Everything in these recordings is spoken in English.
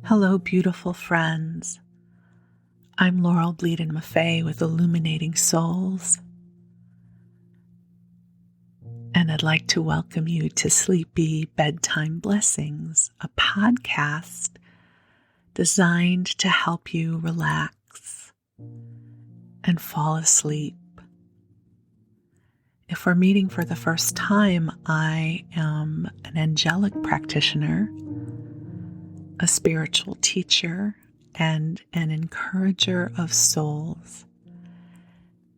Hello, beautiful friends. I'm Laurel Bleadon-Maffei with Illuminating Souls, and I'd like to welcome you to Sleepy Bedtime Blessings, a podcast designed to help you relax and fall asleep. If we're meeting for the first time, I am an angelic practitioner, a spiritual teacher, and an encourager of souls.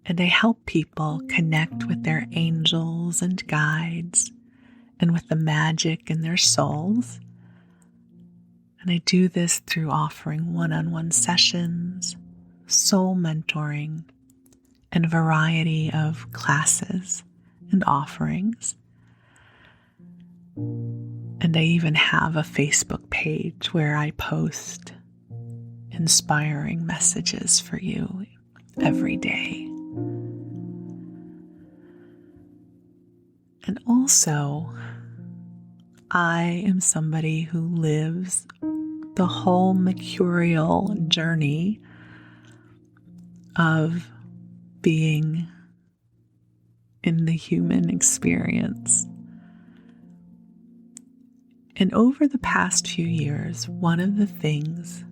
And I help people connect with their angels and guides and with the magic in their souls. And I do this through offering one-on-one sessions, soul mentoring, and a variety of classes and offerings. And I even have a Facebook page where I post inspiring messages for you every day. And also, I am somebody who lives the whole mercurial journey of being in the human experience. And over the past few years, one of the things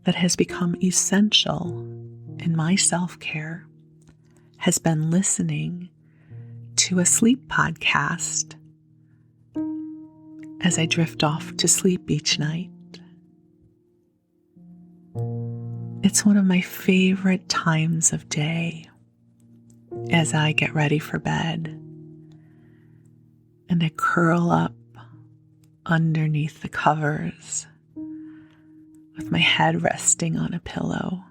that has become essential in my self-care has been listening to a sleep podcast as I drift off to sleep each night. It's one of my favorite times of day as I get ready for bed and I curl up underneath the covers with my head resting on a pillow,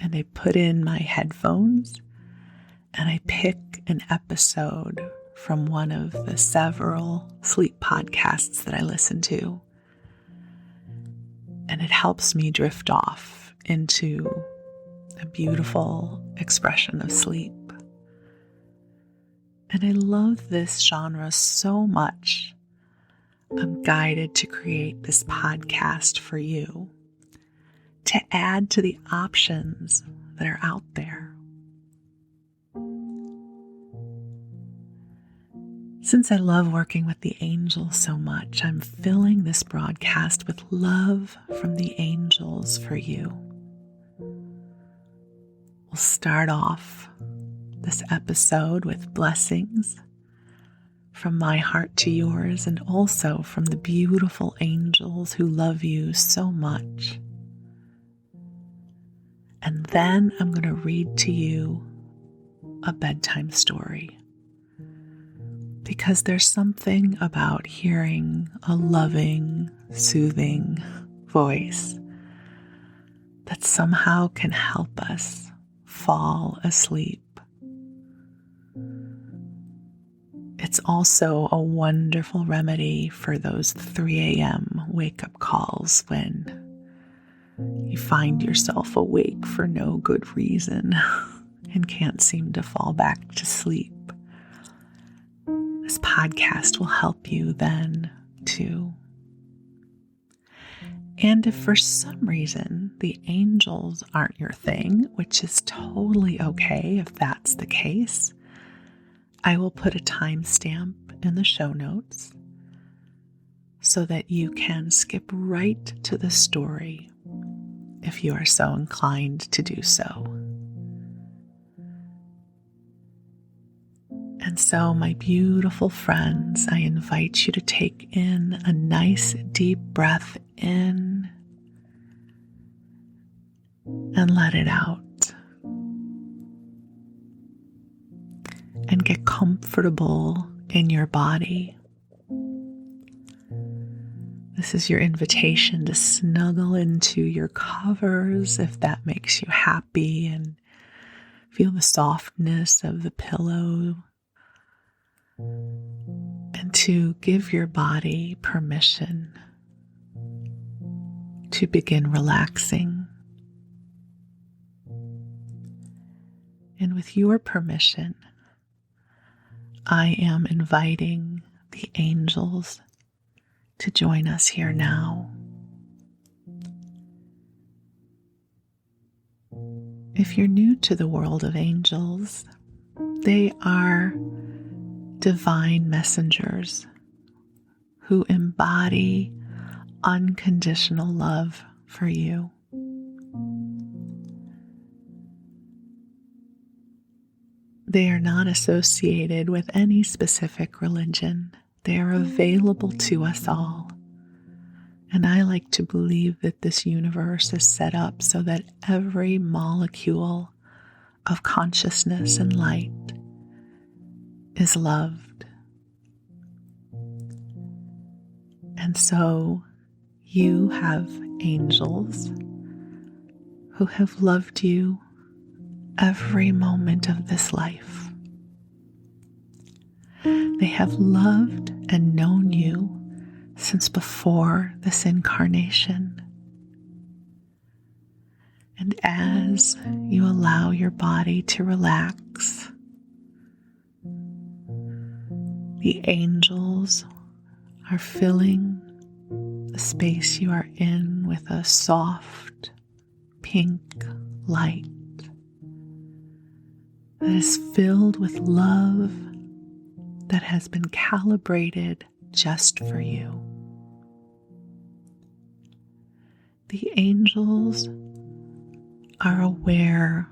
and I put in my headphones and I pick an episode from one of the several sleep podcasts that I listen to, and it helps me drift off into a beautiful expression of sleep. And I love this genre so much. I'm guided to create this podcast for you to add to the options that are out there. Since I love working with the angels so much, I'm filling this broadcast with love from the angels for you. We'll start off this episode with blessings from my heart to yours, and also from the beautiful angels who love you so much. And then I'm going to read to you a bedtime story, because there's something about hearing a loving, soothing voice that somehow can help us fall asleep. It's also a wonderful remedy for those 3 a.m. wake-up calls when you find yourself awake for no good reason and can't seem to fall back to sleep. This podcast will help you then, too. And if for some reason the angels aren't your thing, which is totally okay if that's the case, I will put a timestamp in the show notes so that you can skip right to the story if you are so inclined to do so. And so, my beautiful friends, I invite you to take in a nice deep breath in and let it out. And get comfortable in your body. This is your invitation to snuggle into your covers if that makes you happy, and feel the softness of the pillow, and to give your body permission to begin relaxing. And with your permission, I am inviting the angels to join us here now. If you're new to the world of angels, they are divine messengers who embody unconditional love for you. They are not associated with any specific religion. They are available to us all. And I like to believe that this universe is set up so that every molecule of consciousness and light is loved. And so you have angels who have loved you every moment of this life. They have loved and known you since before this incarnation. And as you allow your body to relax, the angels are filling the space you are in with a soft pink light that is filled with love that has been calibrated just for you. The angels are aware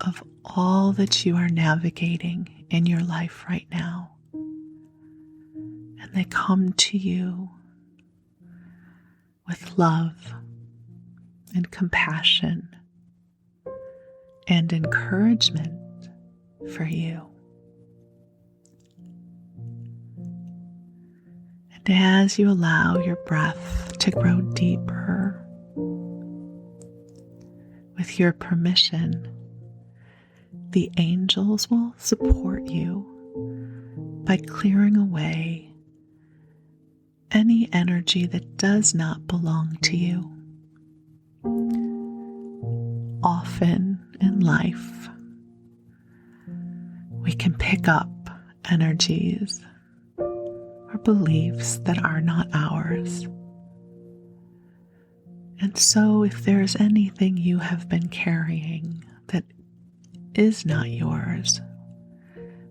of all that you are navigating in your life right now, and they come to you with love and compassion and encouragement for you. And as you allow your breath to grow deeper, with your permission, the angels will support you by clearing away any energy that does not belong to you. Often in life, we can pick up energies or beliefs that are not ours. And so if there's anything you have been carrying that is not yours,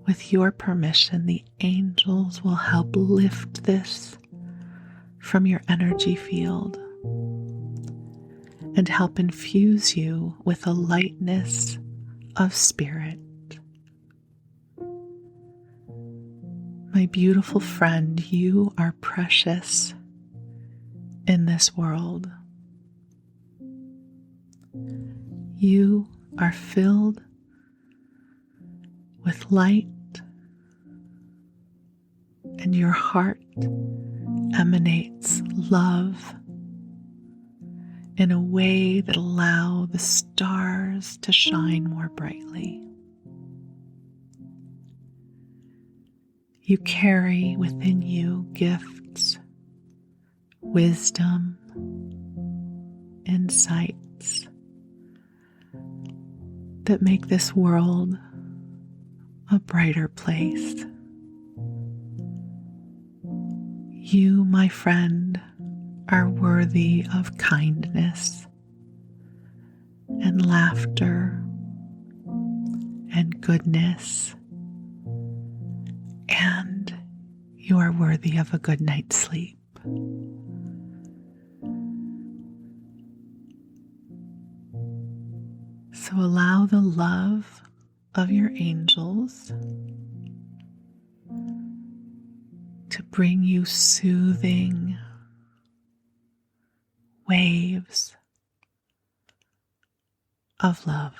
with your permission, the angels will help lift this from your energy field and help infuse you with a lightness of spirit. My beautiful friend, you are precious in this world. You are filled with light, and your heart emanates love in a way that allows the stars to shine more brightly. You carry within you gifts, wisdom, insights that make this world a brighter place. You, my friend, are worthy of kindness and laughter and goodness, and you are worthy of a good night's sleep. So allow the love of your angels to bring you soothing waves of love.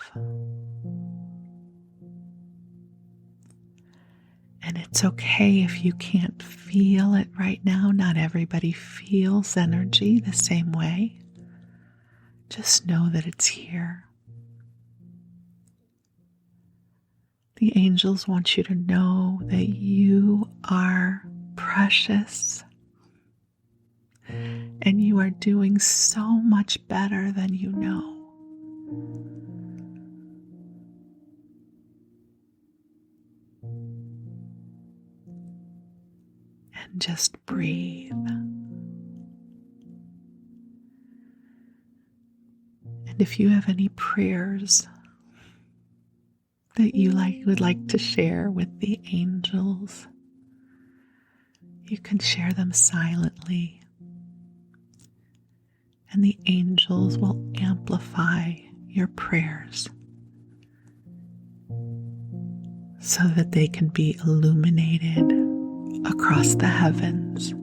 And it's okay if you can't feel it right now. Not everybody feels energy the same way. Just know that it's here. The angels want you to know that you are precious and you are doing so much better than you know. And just breathe. And if you have any prayers that you would like to share with the angels, you can share them silently, and the angels will amplify your prayers so that they can be illuminated across the heavens.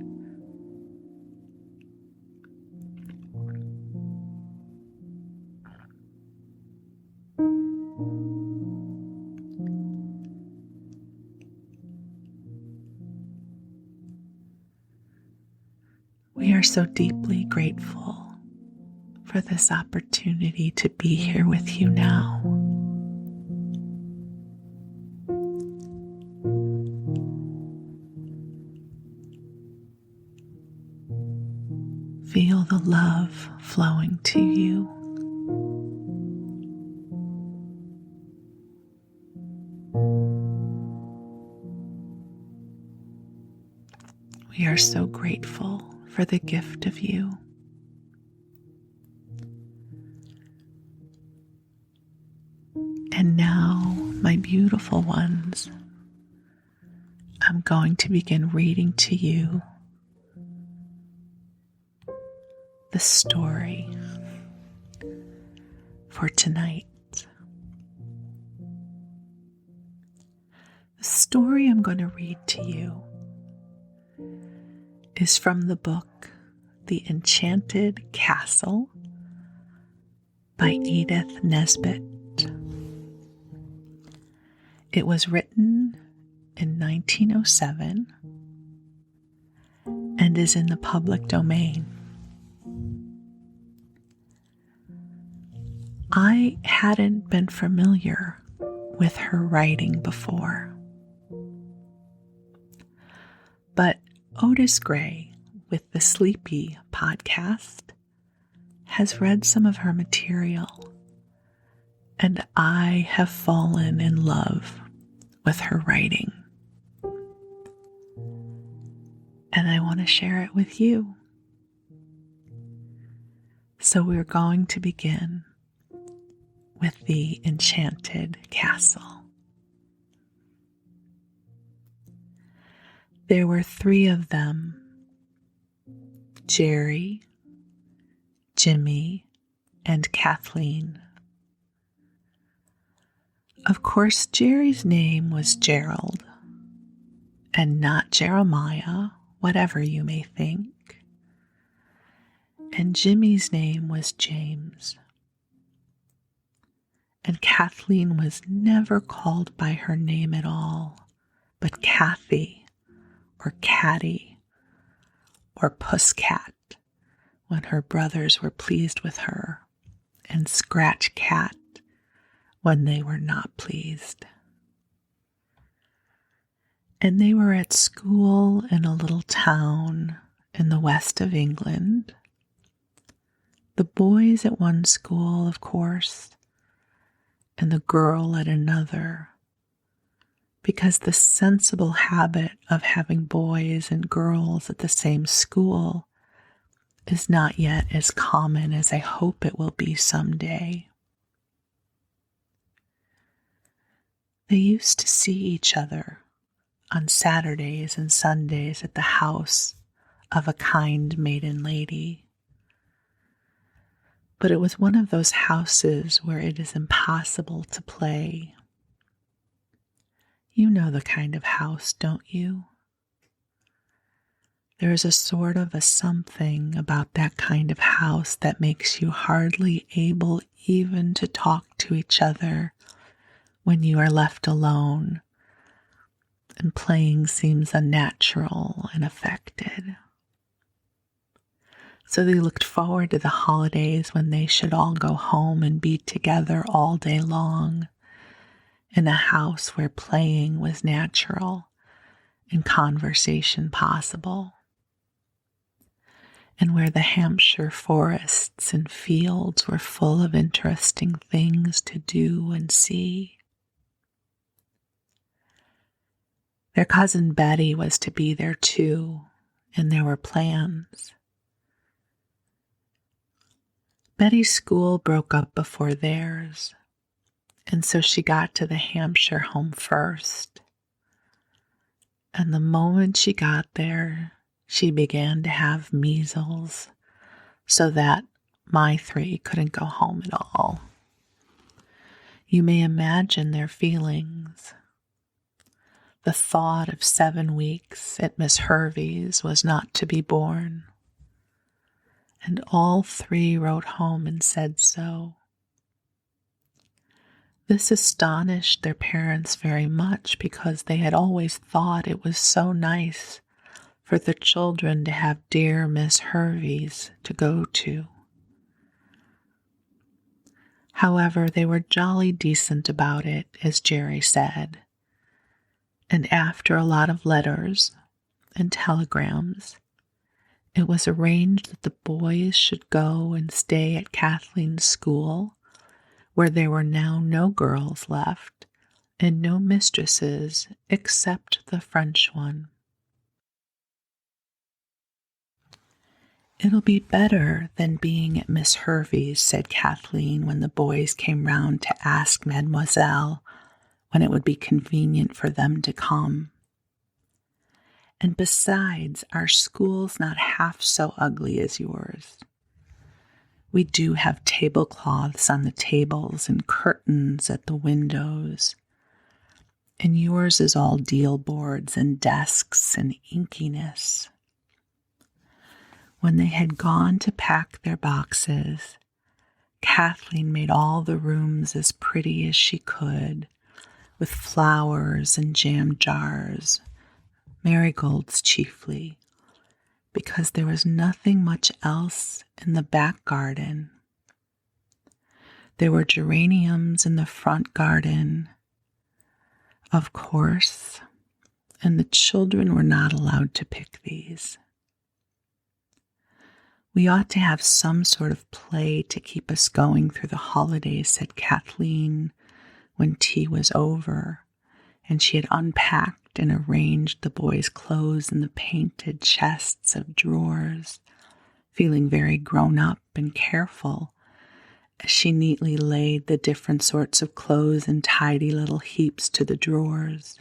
We are so deeply grateful for this opportunity to be here with you now. Feel the love flowing to you. We are so grateful for the gift of you. And now, my beautiful ones, I'm going to begin reading to you the story for tonight. The story I'm going to read to you is from the book The Enchanted Castle by Edith Nesbitt. It was written in 1907 and is in the public domain. I hadn't been familiar with her writing before, but Otis Gray with the Sleepy podcast has read some of her material, and I have fallen in love with her writing. And I want to share it with you. So we're going to begin with the Enchanted Castle. There were 3 of them: Jerry, Jimmy, and Kathleen. Of course, Jerry's name was Gerald, and not Jeremiah, whatever you may think. And Jimmy's name was James. And Kathleen was never called by her name at all, but Kathy, or Catty, or Pusscat, when her brothers were pleased with her, and Scratch Cat when they were not pleased. And they were at school in a little town in the west of England. The boys at one school, of course, and the girl at another, because the sensible habit of having boys and girls at the same school is not yet as common as I hope it will be someday. They used to see each other on Saturdays and Sundays at the house of a kind maiden lady. But it was one of those houses where it is impossible to play. You know the kind of house, don't you? There is a sort of a something about that kind of house that makes you hardly able even to talk to each other when you are left alone, and playing seems unnatural and affected. So they looked forward to the holidays when they should all go home and be together all day long in a house where playing was natural and conversation possible, and where the Hampshire forests and fields were full of interesting things to do and see. Their cousin Betty was to be there too, and there were plans. Betty's school broke up before theirs, And so she got to the Hampshire home first. And the moment she got there, she began to have measles, so that my three couldn't go home at all. You may imagine their feelings. The thought of 7 weeks at Miss Hervey's was not to be borne. And all three wrote home and said so. This astonished their parents very much because they had always thought it was so nice for the children to have dear Miss Hervey's to go to. However, they were jolly decent about it, as Jerry said, and after a lot of letters and telegrams, it was arranged that the boys should go and stay at Kathleen's school, where there were now no girls left and no mistresses except the French one. "It'll be better than being at Miss Hervey's," said Kathleen when the boys came round to ask Mademoiselle when it would be convenient for them to come. "And besides, our school's not half so ugly as yours. We do have tablecloths on the tables and curtains at the windows, and yours is all deal boards and desks and inkiness." When they had gone to pack their boxes, Kathleen made all the rooms as pretty as she could, with flowers and jam jars, marigolds chiefly, because there was nothing much else in the back garden. There were geraniums in the front garden, of course, and the children were not allowed to pick these. "We ought to have some sort of play to keep us going through the holidays," said Kathleen when tea was over, and she had unpacked and arranged the boys' clothes in the painted chests of drawers, feeling very grown up and careful as she neatly laid the different sorts of clothes in tidy little heaps to the drawers.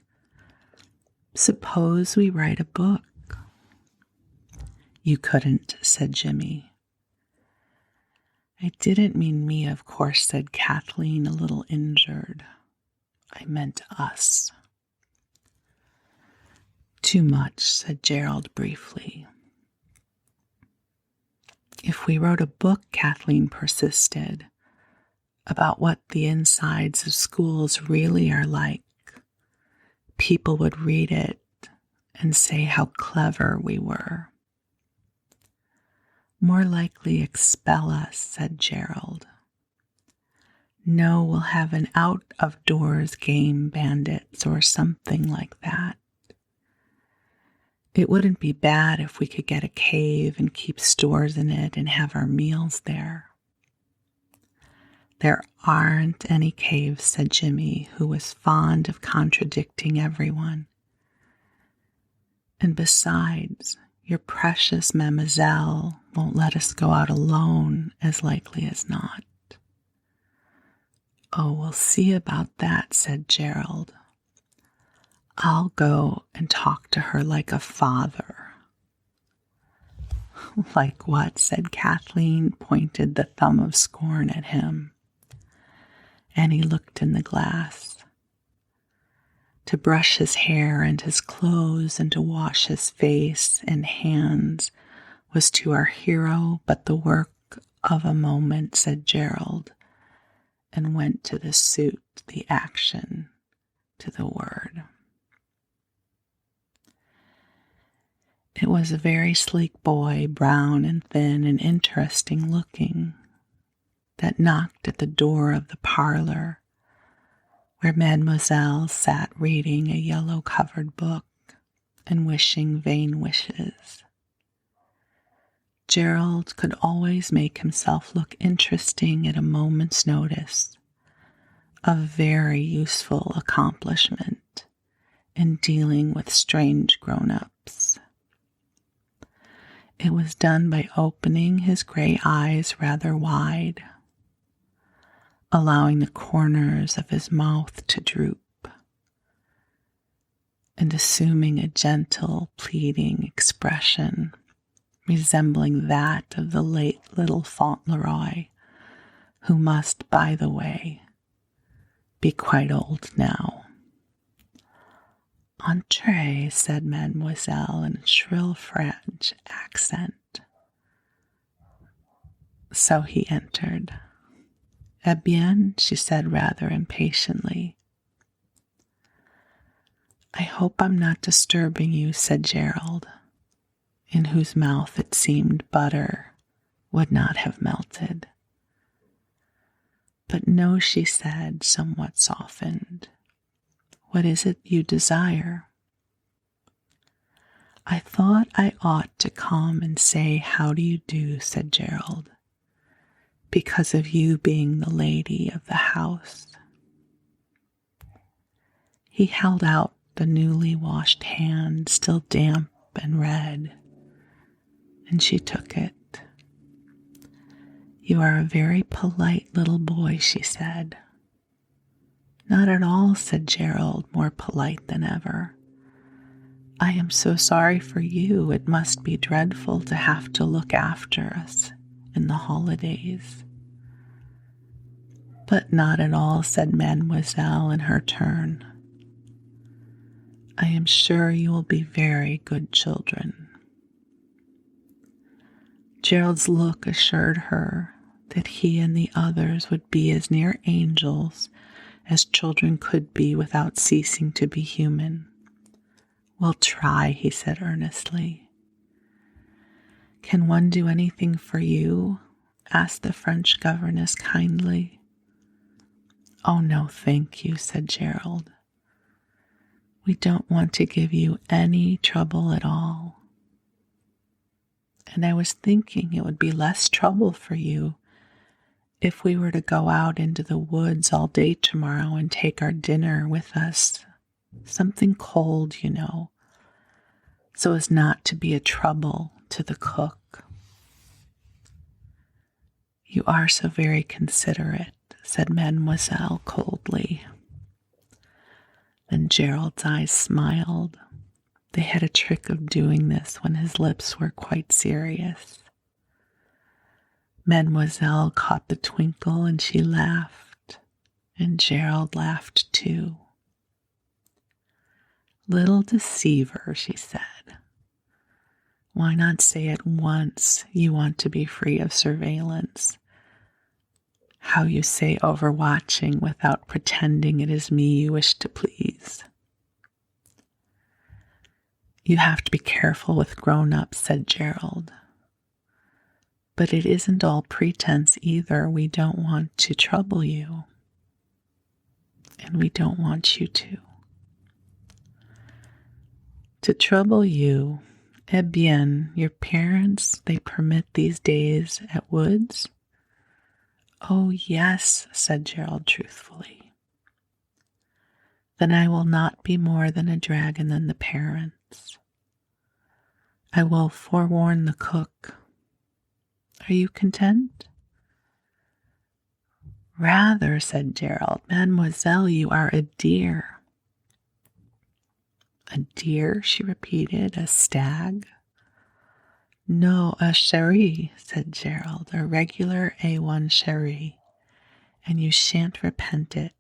"Suppose we write a book." "You couldn't," said Jimmy. "I didn't mean me, of course," said Kathleen, a little injured. "I meant us." "Too much," said Gerald briefly. "If we wrote a book," Kathleen persisted, "about what the insides of schools really are like, people would read it and say how clever we were." "More likely expel us," said Gerald. "No, we'll have an out-of-doors game, bandits, or something like that. It wouldn't be bad if we could get a cave and keep stores in it and have our meals there." "There aren't any caves," said Jimmy, who was fond of contradicting everyone. "And besides, your precious mademoiselle won't let us go out alone, as likely as not." "Oh, we'll see about that," said Gerald. "I'll go and talk to her like a father." "Like what?" said Kathleen, pointed the thumb of scorn at him. And he looked in the glass. To brush his hair and his clothes and to wash his face and hands was to our hero but the work of a moment, said Gerald, and went to the suit, the action, to the word. It was a very sleek boy, brown and thin and interesting looking, that knocked at the door of the parlor where Mademoiselle sat reading a yellow-covered book and wishing vain wishes. Gerald could always make himself look interesting at a moment's notice, a very useful accomplishment in dealing with strange grown-ups. It was done by opening his gray eyes rather wide. allowing the corners of his mouth to droop and assuming a gentle, pleading expression resembling that of the late little Fauntleroy, who must, by the way, be quite old now. "Entrez," said Mademoiselle in a shrill French accent. So he entered. "Eh bien," she said rather impatiently. "I hope I'm not disturbing you," said Gerald, in whose mouth it seemed butter would not have melted. "But no," she said, somewhat softened. "What is it you desire?" "I thought I ought to come and say how do you do," said Gerald, "because of you being the lady of the house." He held out the newly washed hand, still damp and red, and she took it. "You are a very polite little boy," she said. "Not at all," said Gerald, more polite than ever. "I am so sorry for you. It must be dreadful to have to look after us in the holidays." "But not at all," said Mademoiselle in her turn. "I am sure you will be very good children." Gerald's look assured her that he and the others would be as near angels as children could be without ceasing to be human. "We'll try," he said earnestly. "Can one do anything for you?" asked the French governess kindly. "Oh, no, thank you," said Gerald. "We don't want to give you any trouble at all. And I was thinking it would be less trouble for you if we were to go out into the woods all day tomorrow and take our dinner with us. Something cold, you know, so as not to be a trouble to the cook." "You are so very considerate," said Mademoiselle coldly. Then Gerald's eyes smiled. They had a trick of doing this when his lips were quite serious. Mademoiselle caught the twinkle and she laughed, and Gerald laughed too. "Little deceiver," she said. "Why not say at once you want to be free of surveillance? How you say overwatching without pretending it is me you wish to please." "You have to be careful with grown-ups," said Gerald. "But it isn't all pretense either. We don't want to trouble you. And we don't want you to." "To trouble you? Eh bien, your parents, they permit these days at Woods?" "Oh, yes," said Gerald truthfully. "Then I will not be more than a dragon than the parents. I will forewarn the cook. Are you content?" "Rather," said Gerald. "Mademoiselle, you are a dear." "A deer?" she repeated. "A stag?" "No, a chérie," said Gerald. "A regular A1 chérie. And you shan't repent it.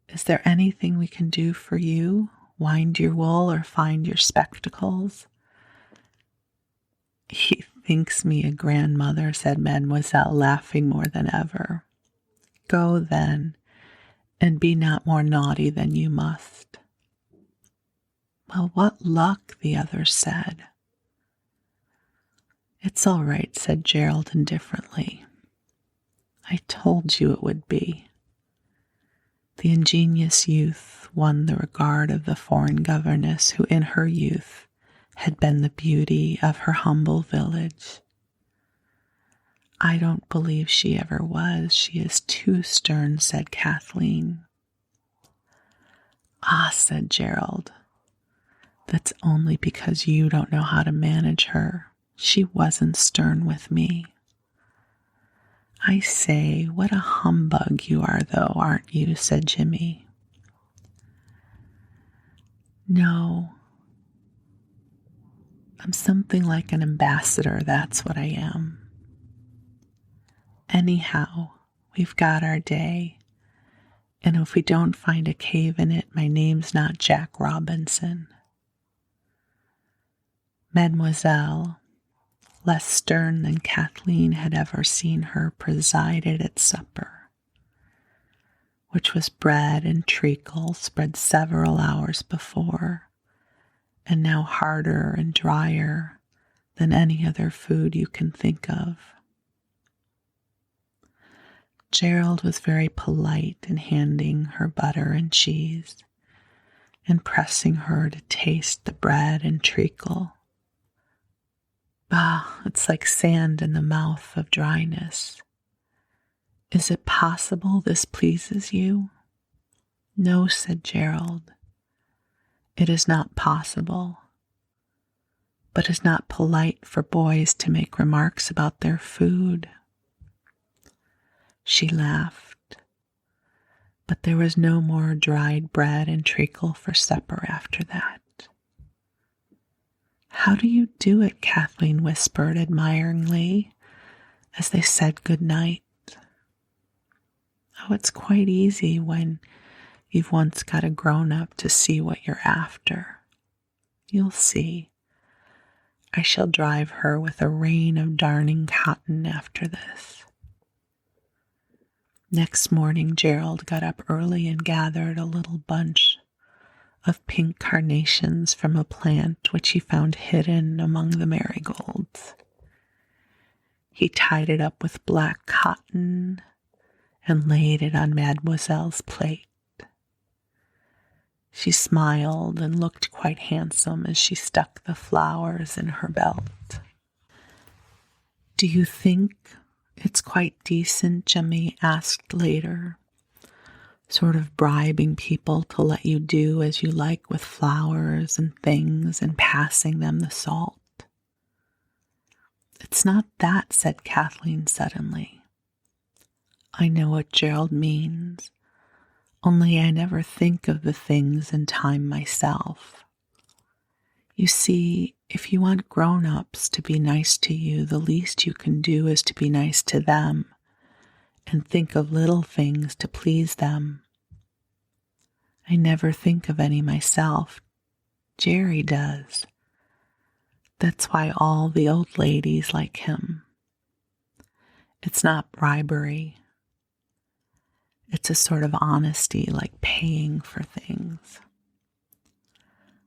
Is there anything we can do for you? Wind your wool or find your spectacles?" "He thinks me a grandmother," said Mademoiselle, laughing more than ever. "Go, then, and be not more naughty than you must." "Well, what luck," the others said. "It's all right," said Gerald indifferently. "I told you it would be." The ingenious youth won the regard of the foreign governess who in her youth had been the beauty of her humble village. "I don't believe she ever was. She is too stern," said Kathleen. "Ah," said Gerald, "that's only because you don't know how to manage her. She wasn't stern with me. "I say, what a humbug you are, though, aren't you?" said Jimmy. "No, I'm something like an ambassador, that's what I am. Anyhow, we've got our day, and if we don't find a cave in it, my name's not Jack Robinson." Mademoiselle, less stern than Kathleen had ever seen her, presided at supper, which was bread and treacle spread several hours before, and now harder and drier than any other food you can think of. Gerald was very polite in handing her butter and cheese and pressing her to taste the bread and treacle. "Ah, it's like sand in the mouth of dryness. Is it possible this pleases you?" "No," said Gerald. "It is not possible. But it's not polite for boys to make remarks about their food." She laughed, but there was no more dried bread and treacle for supper after that. "How do you do it?" Kathleen whispered admiringly as they said good night. "Oh, it's quite easy when you've once got a grown-up to see what you're after. You'll see. I shall drive her with a rain of darning cotton after this." Next morning, Gerald got up early and gathered a little bunch of pink carnations from a plant which he found hidden among the marigolds. He tied it up with black cotton and laid it on Mademoiselle's plate. She smiled and looked quite handsome as she stuck the flowers in her belt. "Do you think it's quite decent?" Jimmy asked later, sort of bribing people to let you do as you like with flowers and things and passing them the salt. "It's not that," said Kathleen suddenly. "I know what Gerald means, only I never think of the things in time myself. You see, if you want grown-ups to be nice to you, the least you can do is to be nice to them and think of little things to please them. I never think of any myself. Jerry does. That's why all the old ladies like him. It's not bribery. It's a sort of honesty, like paying for things."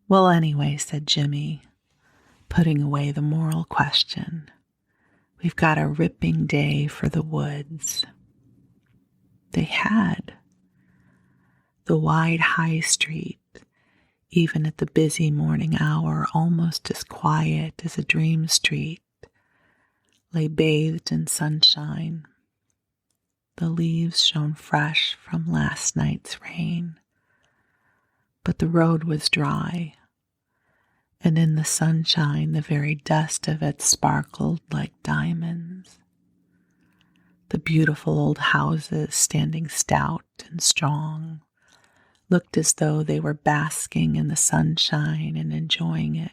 "Well, anyway," said Jimmy, putting away the moral question, "we've got a ripping day for the woods." They had. The wide high street, even at the busy morning hour, almost as quiet as a dream street, lay bathed in sunshine. The leaves shone fresh from last night's rain, but the road was dry, and in the sunshine the very dust of it sparkled like diamonds. The beautiful old houses, standing stout and strong, looked as though they were basking in the sunshine and enjoying it.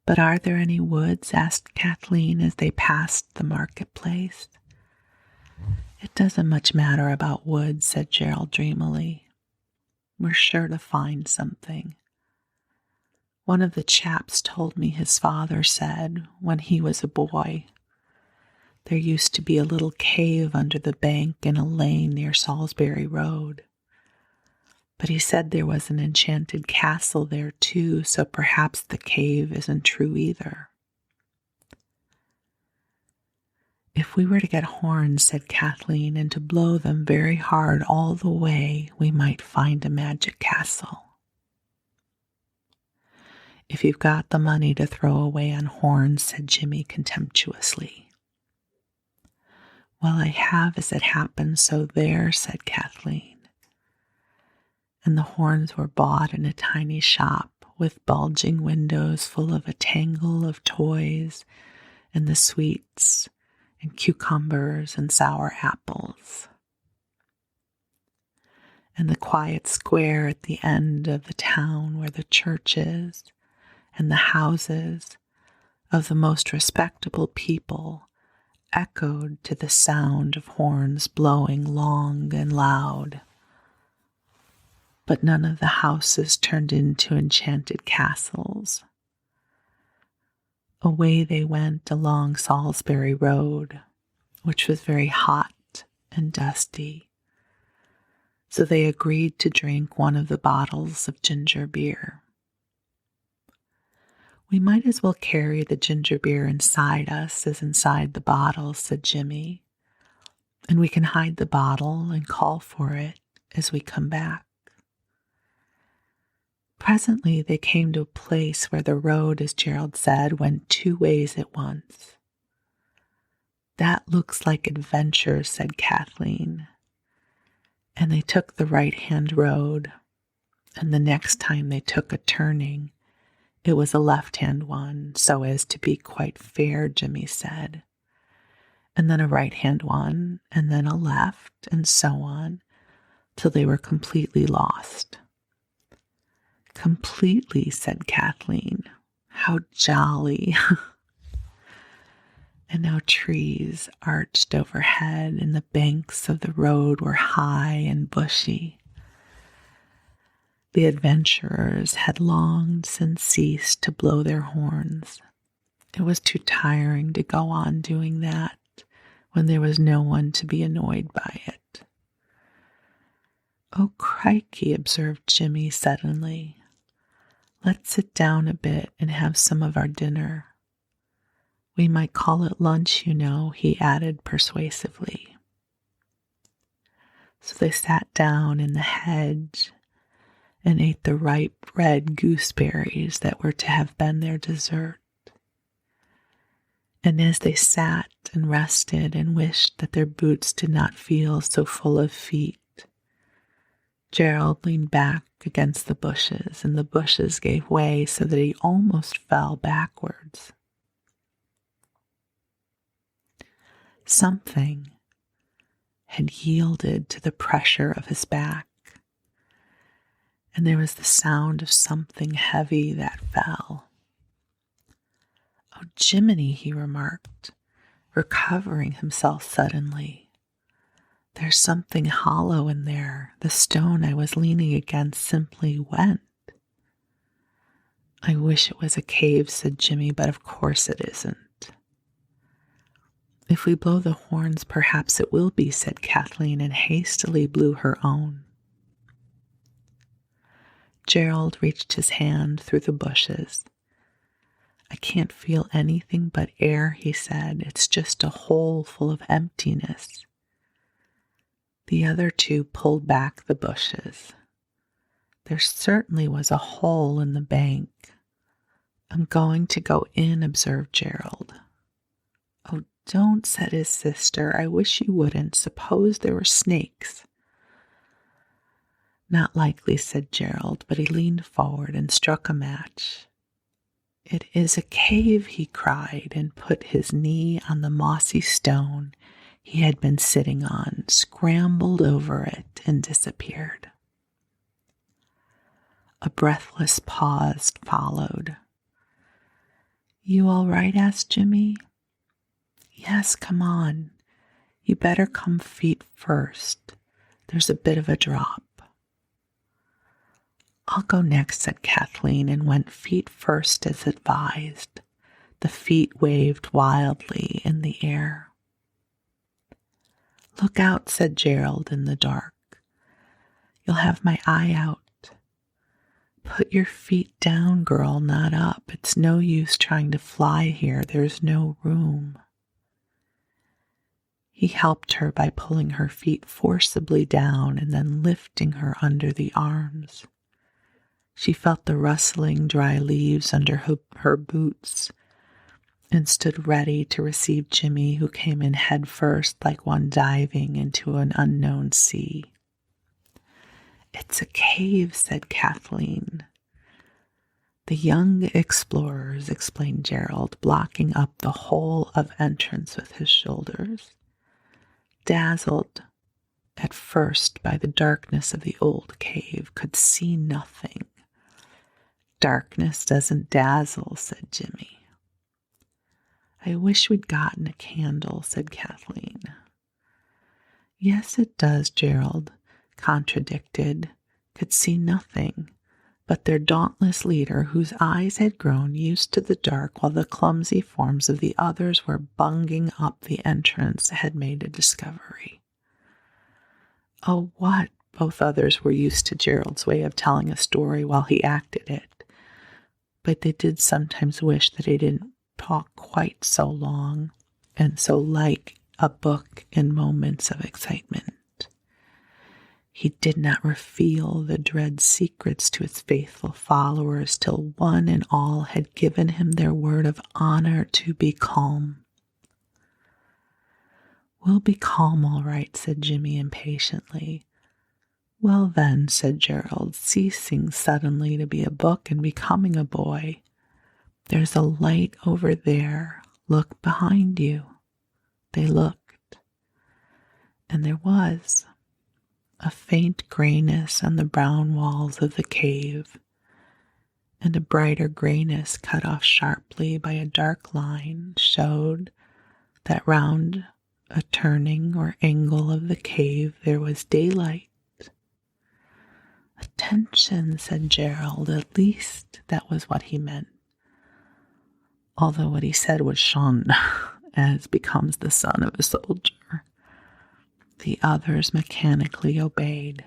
"But are there any woods?" asked Kathleen as they passed the marketplace. "It doesn't much matter about woods," said Gerald dreamily. "We're sure to find something. One of the chaps told me his father said, when he was a boy, there used to be a little cave under the bank in a lane near Salisbury Road. But he said there was an enchanted castle there too, so perhaps the cave isn't true either." "If we were to get horns," said Kathleen, "and to blow them very hard all the way, we might find a magic castle." "If you've got the money to throw away on horns," said Jimmy contemptuously. "Well, I have as it happens, so there," said Kathleen. And the horns were bought in a tiny shop with bulging windows full of a tangle of toys and the sweets and cucumbers and sour apples. And the quiet square at the end of the town where the church is and the houses of the most respectable people echoed to the sound of horns blowing long and loud. But none of the houses turned into enchanted castles. Away they went along Salisbury Road, which was very hot and dusty, so they agreed to drink one of the bottles of ginger beer. "We might as well carry the ginger beer inside us as inside the bottle," said Jimmy, "and we can hide the bottle and call for it as we come back." Presently they came to a place where the road, as Gerald said, went two ways at once. "That looks like adventure," said Kathleen. And they took the right-hand road, and the next time they took a turning, it was a left-hand one, so as to be quite fair, Jimmy said. And then a right-hand one, and then a left, and so on, till they were completely lost. "Completely," said Kathleen. "How jolly." And now trees arched overhead, and the banks of the road were high and bushy. The adventurers had long since ceased to blow their horns. It was too tiring to go on doing that when there was no one to be annoyed by it. "Oh, crikey," observed Jimmy suddenly. "Let's sit down a bit and have some of our dinner. We might call it lunch, you know," he added persuasively. So they sat down in the hedge and ate the ripe red gooseberries that were to have been their dessert. And as they sat and rested and wished that their boots did not feel so full of feet, Gerald leaned back against the bushes, and the bushes gave way so that he almost fell backwards. Something had yielded to the pressure of his back, and there was the sound of something heavy that fell. "Oh, Jiminy," he remarked, recovering himself suddenly. "There's something hollow in there. The stone I was leaning against simply went." "I wish it was a cave," said Jimmy, "but of course it isn't." "If we blow the horns, perhaps it will be," said Kathleen, and hastily blew her own. Gerald reached his hand through the bushes. "I can't feel anything but air," he said. "It's just a hole full of emptiness." The other two pulled back the bushes. There certainly was a hole in the bank. "I'm going to go in," observed Gerald. "Oh, don't," said his sister. "I wish you wouldn't. Suppose there were snakes." "Not likely," said Gerald, but he leaned forward and struck a match. "It is a cave," he cried, and put his knee on the mossy stone he had been sitting on, scrambled over it, and disappeared. A breathless pause followed. "You all right?" asked Jimmy. "Yes, come on. You better come feet first. There's a bit of a drop." "I'll go next," said Kathleen, and went feet first as advised. The feet waved wildly in the air. "Look out," said Gerald in the dark. "You'll have my eye out." "Put your feet down, girl, not up. It's no use trying to fly here. There's no room." He helped her by pulling her feet forcibly down and then lifting her under the arms. She felt the rustling dry leaves under her boots and stood ready to receive Jimmy, who came in head first like one diving into an unknown sea. "It's a cave," said Kathleen. The young explorers, explained Gerald, blocking up the whole of entrance with his shoulders. Dazzled at first by the darkness of the old cave, could see nothing. Darkness doesn't dazzle, said Jimmy. I wish we'd gotten a candle, said Kathleen. Yes, it does, Gerald contradicted. Could see nothing. But their dauntless leader, whose eyes had grown used to the dark while the clumsy forms of the others were bunging up the entrance, had made a discovery. Oh, what? Both others were used to Gerald's way of telling a story while he acted it, but they did sometimes wish that he didn't talk quite so long and so like a book in moments of excitement. He did not reveal the dread secrets to his faithful followers till one and all had given him their word of honor to be calm. We'll be calm, all right, said Jimmy impatiently. Well then, said Gerald, ceasing suddenly to be a book and becoming a boy. There's a light over there. Look behind you. They looked, and there was a faint grayness on the brown walls of the cave, and a brighter grayness cut off sharply by a dark line showed that round a turning or angle of the cave there was daylight. Attention, said Gerald. At least that was what he meant, although what he said was shun, as becomes the son of a soldier. The others mechanically obeyed.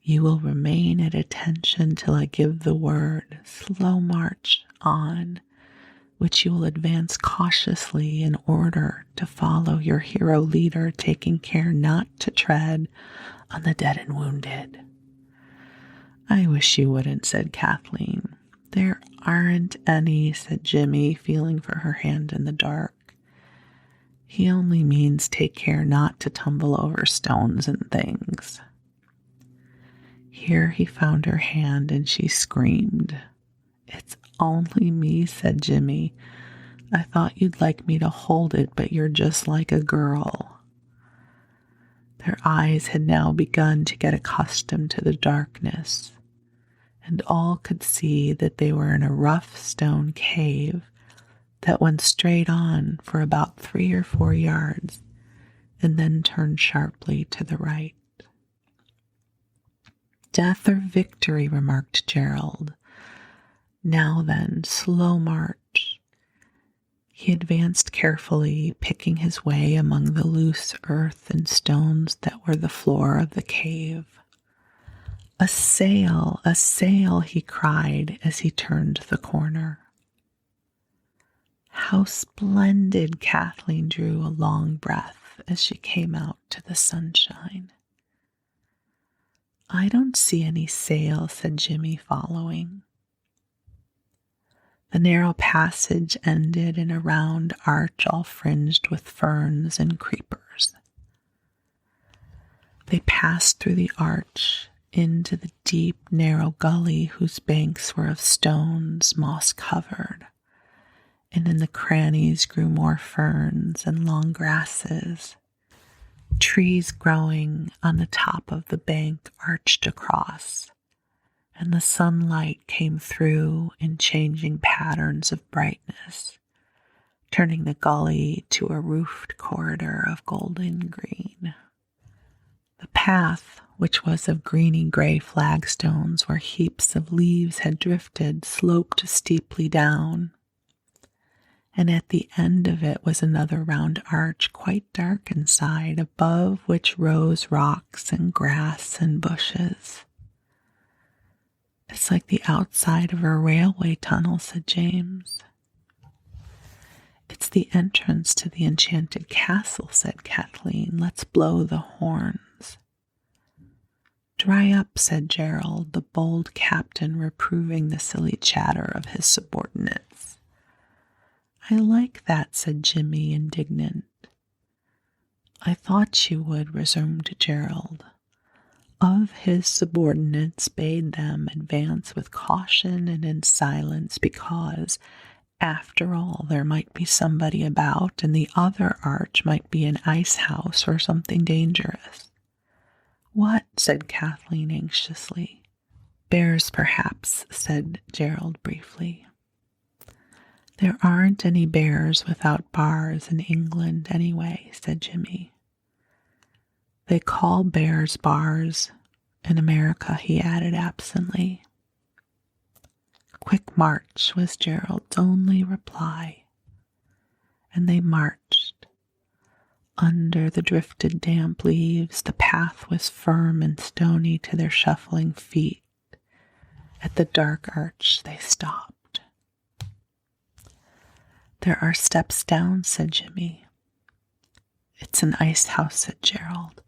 You will remain at attention till I give the word. Slow march on, which you will advance cautiously in order to follow your hero leader, taking care not to tread on the dead and wounded. I wish you wouldn't, said Kathleen. There aren't any, said Jimmy, feeling for her hand in the dark. He only means take care not to tumble over stones and things. Here he found her hand and she screamed. It's only me, said Jimmy. I thought you'd like me to hold it, but you're just like a girl. Their eyes had now begun to get accustomed to the darkness, and all could see that they were in a rough stone cave that went straight on for about 3 or 4 yards and then turned sharply to the right. Death or victory, remarked Gerald. Now then, slow march. He advanced carefully, picking his way among the loose earth and stones that were the floor of the cave. A sail, he cried as he turned the corner. How splendid! Kathleen drew a long breath as she came out to the sunshine. I don't see any sail, said Jimmy, following. The narrow passage ended in a round arch all fringed with ferns and creepers. They passed through the arch into the deep, narrow gully whose banks were of stones, moss-covered, and in the crannies grew more ferns and long grasses. Trees growing on the top of the bank arched across, and the sunlight came through in changing patterns of brightness, turning the gully to a roofed corridor of golden green. The path, which was of greeny-gray flagstones where heaps of leaves had drifted, sloped steeply down, and at the end of it was another round arch, quite dark inside, above which rose rocks and grass and bushes. It's like the outside of a railway tunnel, said James. It's the entrance to the Enchanted Castle, said Kathleen. Let's blow the horns. Dry up, said Gerald, the bold captain reproving the silly chatter of his subordinates. I like that, said Jimmy, indignant. I thought you would, resumed Gerald. of his subordinates bade them advance with caution and in silence, because, after all, there might be somebody about, and the other arch might be an ice house or something dangerous. "What?" said Kathleen anxiously. "Bears, perhaps," said Gerald briefly. "There aren't any bears without bars in England anyway," said Jimmy. "They call bears bars in America," he added absently. "Quick march," was Gerald's only reply, and they marched. Under the drifted damp leaves, the path was firm and stony to their shuffling feet. At the dark arch, they stopped. "There are steps down," said Jimmy. "It's an ice house," said Gerald.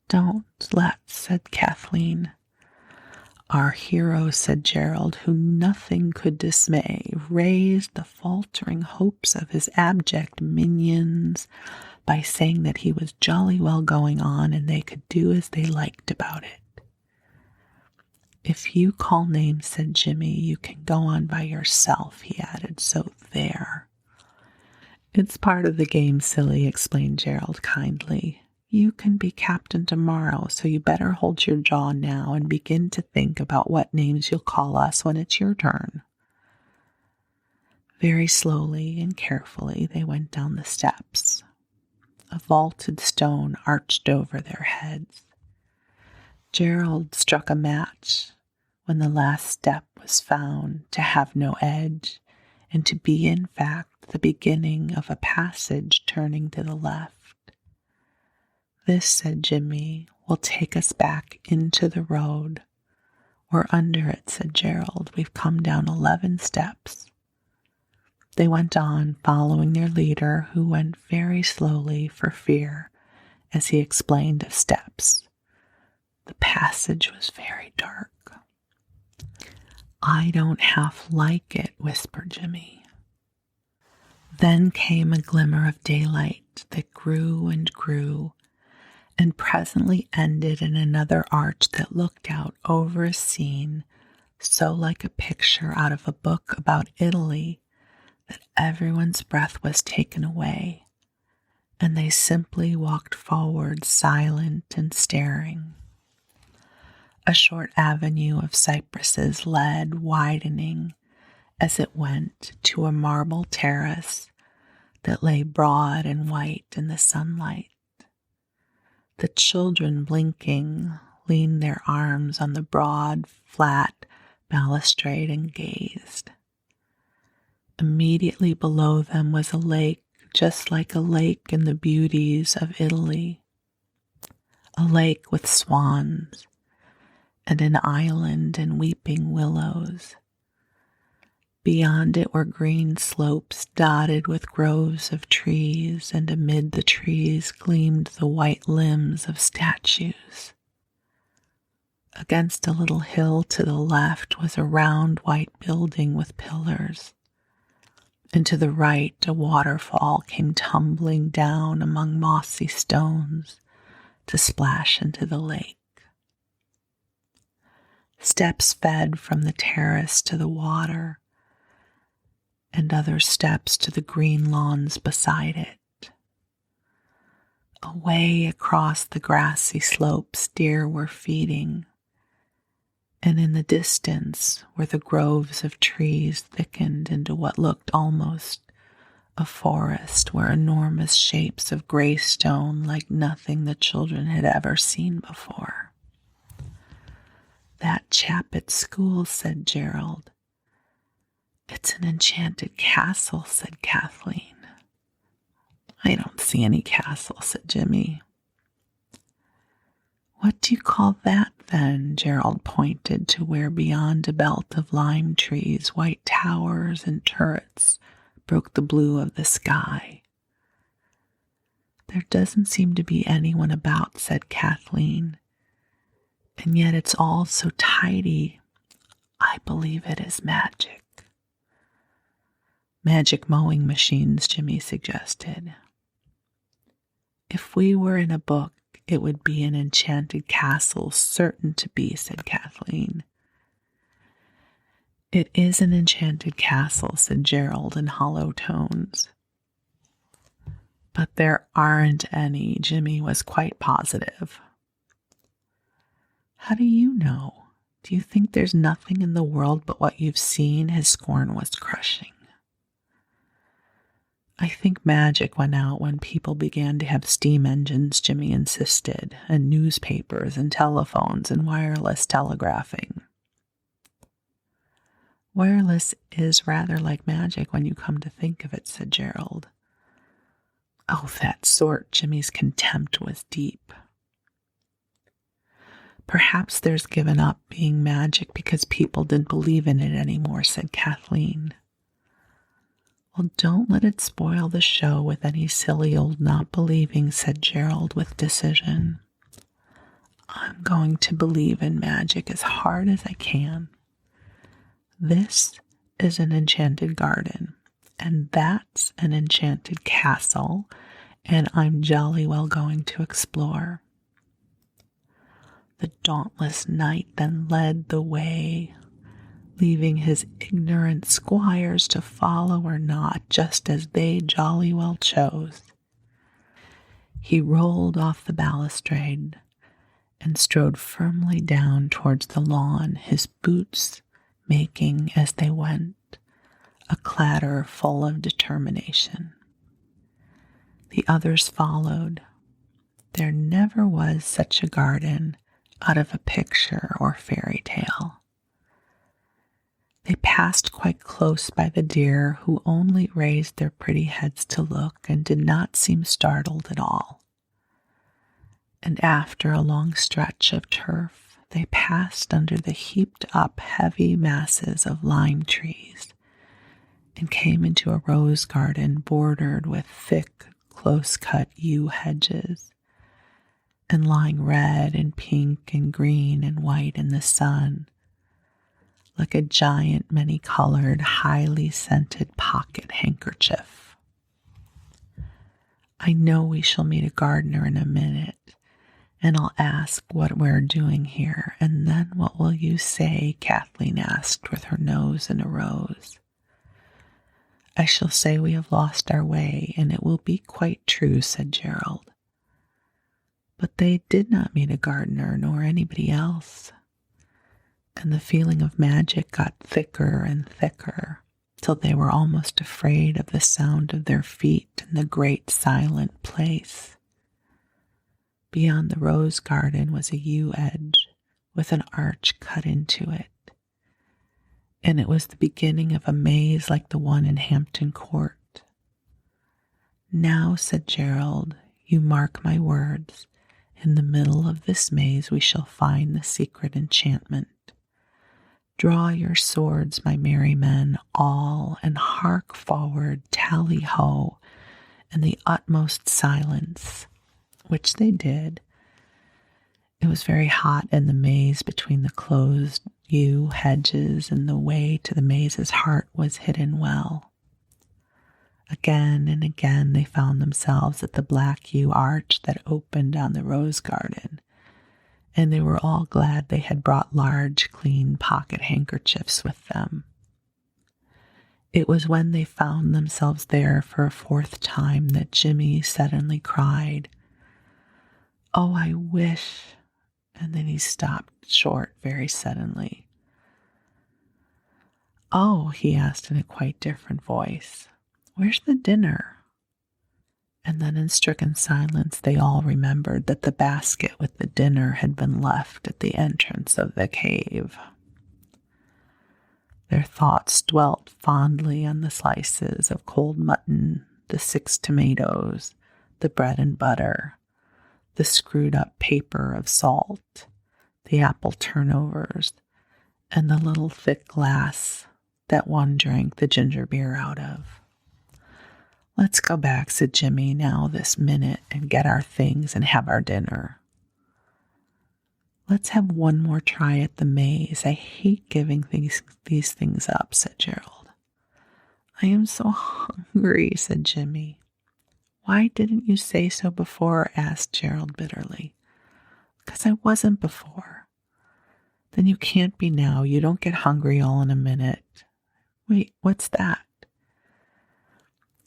"Don't let's," said Kathleen. "Our hero," said Gerald, who nothing could dismay, raised the faltering hopes of his abject minions by saying that he was jolly well going on and they could do as they liked about it. "If you call names," said Jimmy, "you can go on by yourself," he added, "so there." "It's part of the game, silly," explained Gerald kindly. "You can be captain tomorrow, so you better hold your jaw now and begin to think about what names you'll call us when it's your turn." Very slowly and carefully they went down the steps. A vaulted stone arched over their heads. Gerald struck a match when the last step was found to have no edge and to be, in fact, the beginning of a passage turning to the left. "This," said Jimmy, "will take us back into the road." "We're under it," said Gerald. "We've come down 11 steps. They went on, following their leader, who went very slowly for fear, as he explained of steps. The passage was very dark. "I don't half like it," whispered Jimmy. Then came a glimmer of daylight that grew and grew, and presently ended in another arch that looked out over a scene so like a picture out of a book about Italy that everyone's breath was taken away, and they simply walked forward silent and staring. A short avenue of cypresses led, widening as it went, to a marble terrace that lay broad and white in the sunlight. The children, blinking, leaned their arms on the broad, flat balustrade and gazed. Immediately below them was a lake, just like a lake in the beauties of Italy. A lake with swans, and an island and weeping willows. Beyond it were green slopes dotted with groves of trees, and amid the trees gleamed the white limbs of statues. Against a little hill to the left was a round white building with pillars, and to the right a waterfall came tumbling down among mossy stones to splash into the lake. Steps fed from the terrace to the water, and other steps to the green lawns beside it. Away across the grassy slopes deer were feeding, and in the distance, where the groves of trees thickened into what looked almost a forest, were enormous shapes of gray stone like nothing the children had ever seen before. "That chap at school," said Gerald. "It's an enchanted castle," said Kathleen. "I don't see any castle," said Jimmy. "What do you call that, then?" Gerald pointed to where beyond a belt of lime trees, white towers and turrets broke the blue of the sky. "There doesn't seem to be anyone about," said Kathleen. "And yet it's all so tidy. I believe it is magic." "Magic mowing machines," Jimmy suggested. "If we were in a book, It would be an enchanted castle, certain to be, said Kathleen. It is an enchanted castle, said Gerald in hollow tones. But there aren't any, Jimmy was quite positive. How do you know? Do you think there's nothing in the world but what you've seen? His scorn was crushing. I think magic went out when people began to have steam engines, Jimmy insisted, and newspapers and telephones and wireless telegraphing. Wireless is rather like magic when you come to think of it, said Gerald. Oh, that sort. Jimmy's contempt was deep. Perhaps there's given up being magic because people didn't believe in it anymore, said Kathleen. Well, don't let it spoil the show with any silly old not believing, said Gerald with decision. I'm going to believe in magic as hard as I can. This is an enchanted garden, and that's an enchanted castle, and I'm jolly well going to explore. The dauntless knight then led the way, leaving his ignorant squires to follow or not, just as they jolly well chose. He rolled off the balustrade and strode firmly down towards the lawn, his boots making, as they went, a clatter full of determination. The others followed. There never was such a garden out of a picture or fairy tale. They passed quite close by the deer, who only raised their pretty heads to look and did not seem startled at all. And after a long stretch of turf, they passed under the heaped-up heavy masses of lime trees and came into a rose garden bordered with thick, close-cut yew hedges, and lying red and pink and green and white in the sun, like a giant, many-colored, highly scented pocket handkerchief. I know we shall meet a gardener in a minute, and I'll ask what we're doing here, and then what will you say? Kathleen asked with her nose in a rose. I shall say we have lost our way, and it will be quite true, said Gerald. But they did not meet a gardener nor anybody else, and the feeling of magic got thicker and thicker, till they were almost afraid of the sound of their feet in the great silent place. Beyond the rose garden was a yew edge with an arch cut into it, and it was the beginning of a maze like the one in Hampton Court. Now, said Gerald, you mark my words, in the middle of this maze we shall find the secret enchantment. Draw your swords, my merry men, all, and hark forward, tally-ho, in the utmost silence, which they did. It was very hot in the maze between the closed yew hedges, and the way to the maze's heart was hidden well. Again and again they found themselves at the black yew arch that opened on the rose garden, and they were all glad they had brought large, clean pocket handkerchiefs with them. It was when they found themselves there for a fourth time that Jimmy suddenly cried, "Oh, I wish," and then he stopped short very suddenly. "Oh," he asked in a quite different voice, "where's the dinner?" And then in stricken silence they all remembered that the basket with the dinner had been left at the entrance of the cave. Their thoughts dwelt fondly on the slices of cold mutton, the 6 tomatoes, the bread and butter, the screwed-up paper of salt, the apple turnovers, and the little thick glass that one drank the ginger beer out of. "Let's go back," said Jimmy, "now this minute, and get our things and have our dinner." "Let's have one more try at the maze. I hate giving these things up," said Gerald. "I am so hungry," said Jimmy. "Why didn't you say so before?" asked Gerald bitterly. 'Cause I wasn't before. Then you can't be now. You don't get hungry all in a minute. Wait, what's that?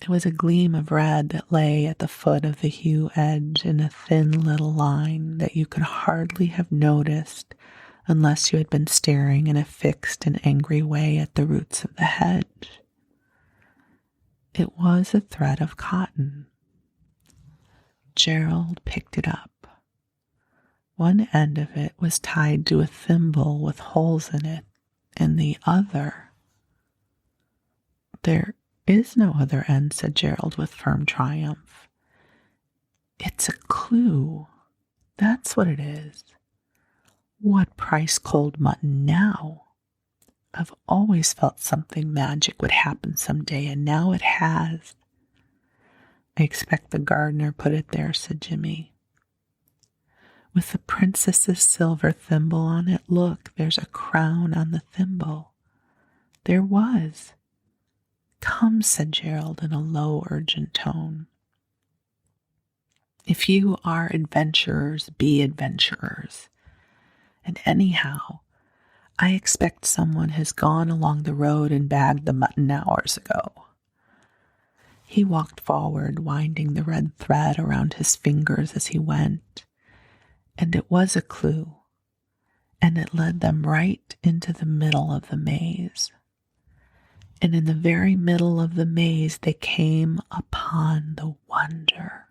It was a gleam of red that lay at the foot of the yew edge in a thin little line that you could hardly have noticed unless you had been staring in a fixed and angry way at the roots of the hedge. It was a thread of cotton. Gerald picked it up. One end of it was tied to a thimble with holes in it, and the other... There is no other end, said Gerald with firm triumph. It's a clue. That's what it is. What price cold mutton now? I've always felt something magic would happen someday, and now it has. I expect the gardener put it there, said Jimmy. With the princess's silver thimble on it, look, there's a crown on the thimble. There was. Come, said Gerald in a low, urgent tone. If you are adventurers, be adventurers. And anyhow, I expect someone has gone along the road and bagged the mutton hours ago. He walked forward, winding the red thread around his fingers as he went. And it was a clue, and it led them right into the middle of the maze. And in the very middle of the maze, they came upon the wonder.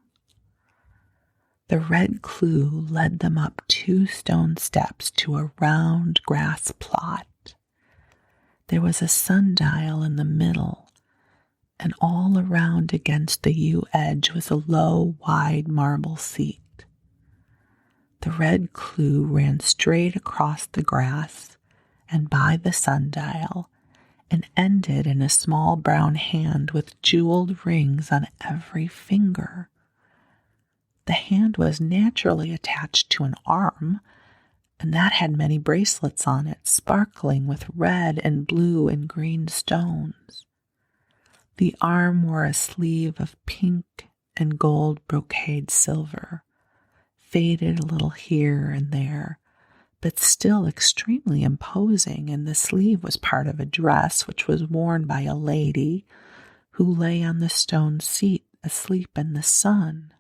The red clue led them up 2 stone steps to a round grass plot. There was a sundial in the middle, and all around against the yew edge was a low, wide marble seat. The red clue ran straight across the grass and by the sundial and ended in a small brown hand with jeweled rings on every finger. The hand was naturally attached to an arm, and that had many bracelets on it, sparkling with red and blue and green stones. The arm wore a sleeve of pink and gold brocade silver, faded a little here and there, but still extremely imposing, and the sleeve was part of a dress which was worn by a lady who lay on the stone seat asleep in the sun.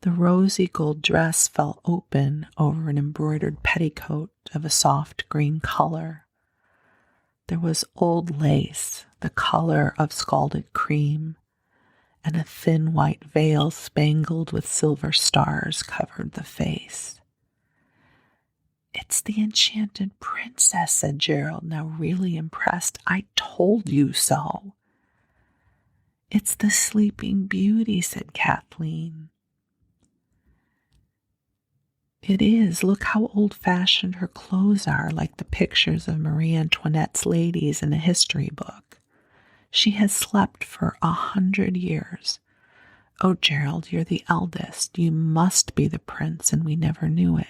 The rosy gold dress fell open over an embroidered petticoat of a soft green color. There was old lace, the color of scalded cream, and a thin white veil spangled with silver stars covered the face. It's the enchanted princess, said Gerald, now really impressed. I told you so. It's the sleeping beauty, said Kathleen. It is. Look how old-fashioned her clothes are, like the pictures of Marie Antoinette's ladies in a history book. She has slept for 100 years. Oh, Gerald, you're the eldest. You must be the prince, and we never knew it.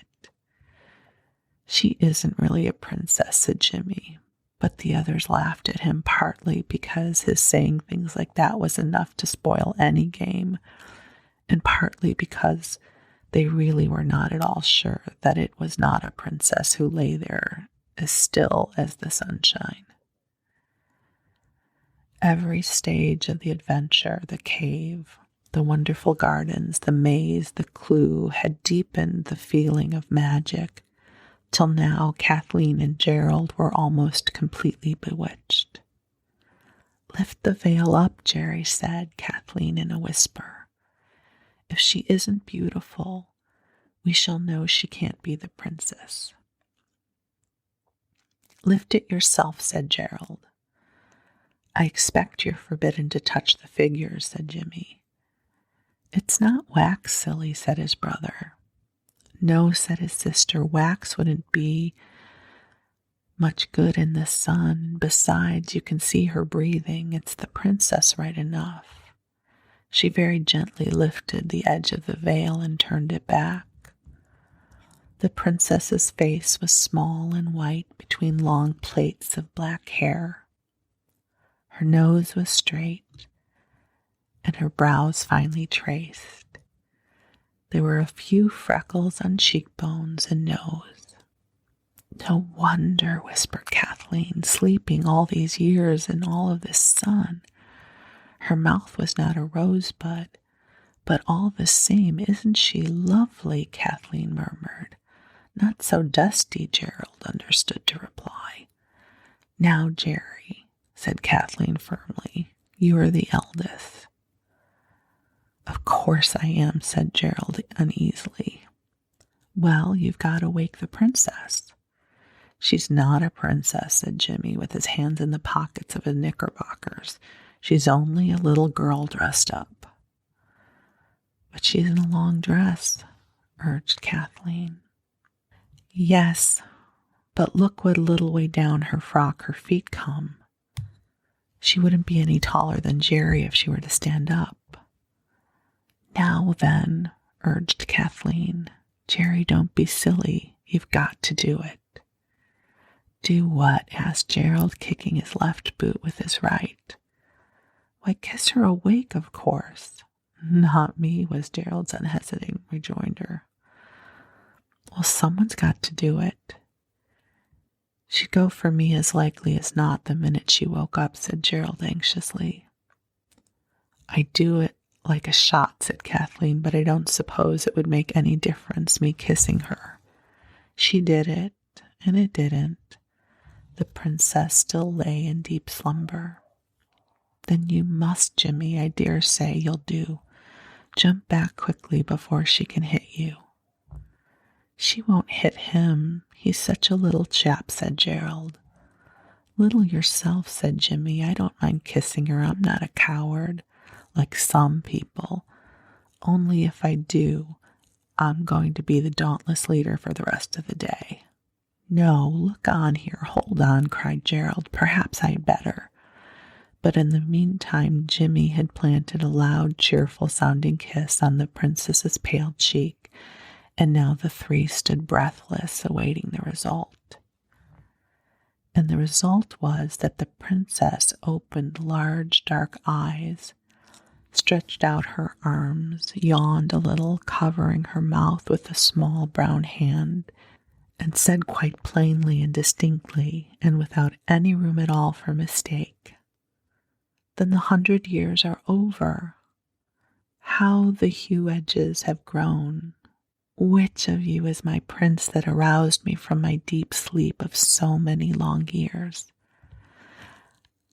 She isn't really a princess, said Jimmy, but the others laughed at him, partly because his saying things like that was enough to spoil any game, and partly because they really were not at all sure that it was not a princess who lay there as still as the sunshine. Every stage of the adventure, the cave, the wonderful gardens, the maze, the clue, had deepened the feeling of magic, till now Kathleen and Gerald were almost completely bewitched. Lift the veil up, Jerry said, Kathleen in a whisper. If she isn't beautiful, we shall know she can't be the princess. Lift it yourself, said Gerald. I expect you're forbidden to touch the figures, said Jimmy. It's not wax, silly, said his brother. No, said his sister, wax wouldn't be much good in the sun. Besides, you can see her breathing. It's the princess right enough. She very gently lifted the edge of the veil and turned it back. The princess's face was small and white between long plaits of black hair. Her nose was straight, and her brows finely traced. There were a few freckles on cheekbones and nose. No wonder, whispered Kathleen, sleeping all these years in all of this sun. Her mouth was not a rosebud, but all the same, isn't she lovely? Kathleen murmured. Not so dusty, Gerald understood to reply. Now, Jerry, said Kathleen firmly, you are the eldest. Of course I am, said Gerald uneasily. Well, you've got to wake the princess. She's not a princess, said Jimmy, with his hands in the pockets of his knickerbockers. She's only a little girl dressed up. But she's in a long dress, urged Kathleen. Yes, but look what little way down her frock her feet come. She wouldn't be any taller than Jerry if she were to stand up. Now then, urged Kathleen. Jerry, don't be silly. You've got to do it. Do what? Asked Gerald, kicking his left boot with his right. Why, kiss her awake, of course. Not me, was Gerald's unhesitating rejoinder. Well, someone's got to do it. She'd go for me as likely as not the minute she woke up, said Gerald anxiously. I'd do it like a shot, said Kathleen, but I don't suppose it would make any difference, me kissing her. She did it, and it didn't. The princess still lay in deep slumber. Then you must, Jimmy, I dare say you'll do. Jump back quickly before she can hit you. She won't hit him. He's such a little chap, said Gerald. Little yourself, said Jimmy. I don't mind kissing her. I'm not a coward, like some people. Only if I do, I'm going to be the dauntless leader for the rest of the day. No, look on here. Hold on, cried Gerald. Perhaps I had better. But in the meantime, Jimmy had planted a loud, cheerful-sounding kiss on the princess's pale cheek, and now the three stood breathless, awaiting the result. And the result was that the princess opened large, dark eyes, stretched out her arms, yawned a little, covering her mouth with a small brown hand, and said quite plainly and distinctly, and without any room at all for mistake, "Then the 100 years are over. How the hue edges have grown! Which of you is my prince that aroused me from my deep sleep of so many long years?"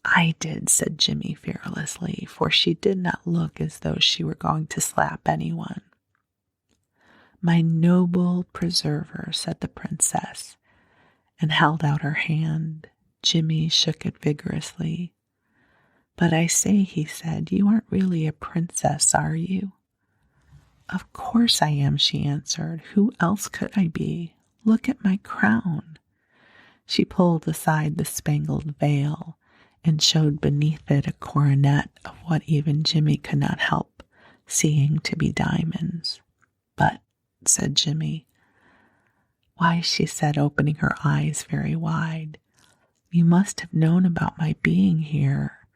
"I did," said Jimmy fearlessly, for she did not look as though she were going to slap anyone. "My noble preserver," said the princess, and held out her hand. Jimmy shook it vigorously. "But I say," he said, "you aren't really a princess, are you?" "Of course I am," she answered. "Who else could I be? Look at my crown." She pulled aside the spangled veil and showed beneath it a coronet of what even Jimmy could not help seeing to be diamonds. "But," said Jimmy. "Why," she said, opening her eyes very wide, "you must have known about my being here,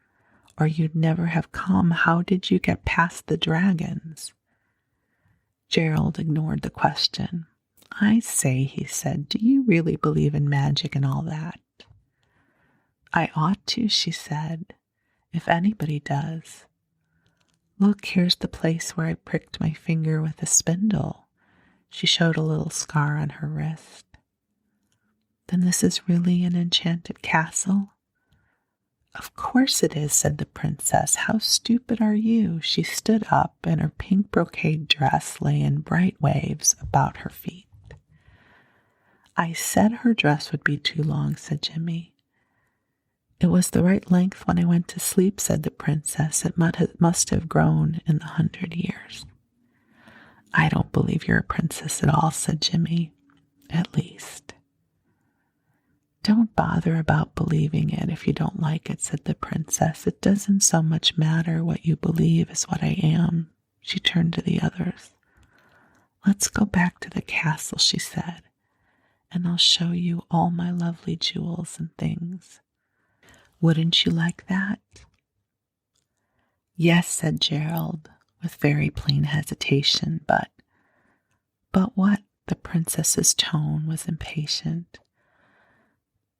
or you'd never have come. How did you get past the dragons?" Gerald ignored the question. "I say," he said, "do you really believe in magic and all that?" "I ought to," she said, "if anybody does. Look, here's the place where I pricked my finger with a spindle." She showed a little scar on her wrist. "Then this is really an enchanted castle?" "Of course it is," said the princess. "How stupid are you?" She stood up, and her pink brocade dress lay in bright waves about her feet. "I said her dress would be too long," said Jimmy. "It was the right length when I went to sleep," said the princess. "It must have grown in the 100 years. "I don't believe you're a princess at all," said Jimmy. "At least." "Don't bother about believing it if you don't like it," said the princess. "It doesn't so much matter what you believe as what I am." She turned to the others. "Let's go back to the castle," she said, "and I'll show you all my lovely jewels and things. Wouldn't you like that?" "Yes," said Gerald, with very plain hesitation, but But what? The princess's tone was impatient.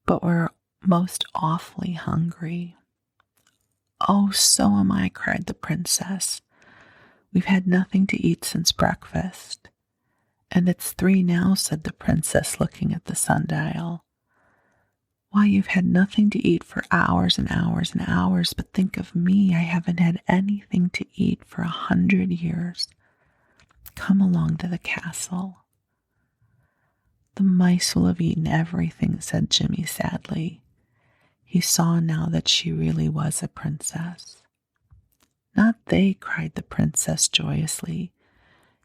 But we're most awfully hungry. Oh, so am I, cried the princess. We've had nothing to eat since breakfast. And it's 3 now, said the princess, looking at the sundial. Why, you've had nothing to eat for hours and hours and hours, but think of me, I haven't had anything to eat for 100 years. Come along to the castle. The mice will have eaten everything, said Jimmy sadly. He saw now that she really was a princess. Not they, cried the princess joyously.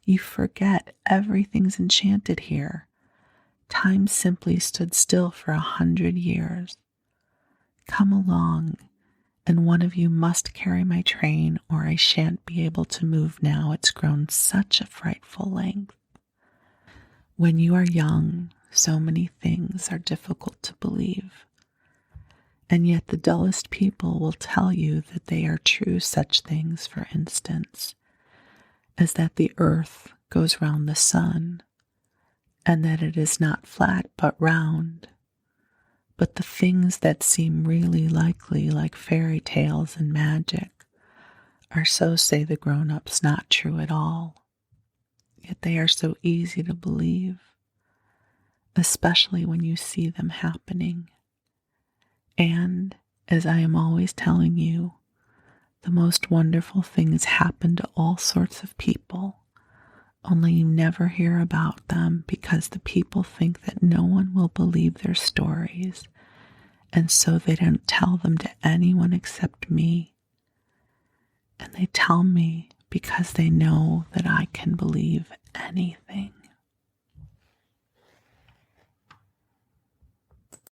You forget everything's enchanted here. Time simply stood still for 100 years. Come along, and one of you must carry my train, or I shan't be able to move now. It's grown such a frightful length. When you are young, so many things are difficult to believe. And yet the dullest people will tell you that they are true, such things, for instance, as that the earth goes round the sun, and that it is not flat but round. But the things that seem really likely, like fairy tales and magic, are, so say the grown-ups, not true at all. Yet they are so easy to believe, especially when you see them happening. And, as I am always telling you, the most wonderful things happen to all sorts of people, only you never hear about them because the people think that no one will believe their stories, and so they don't tell them to anyone except me. And they tell me because they know that I can believe anything.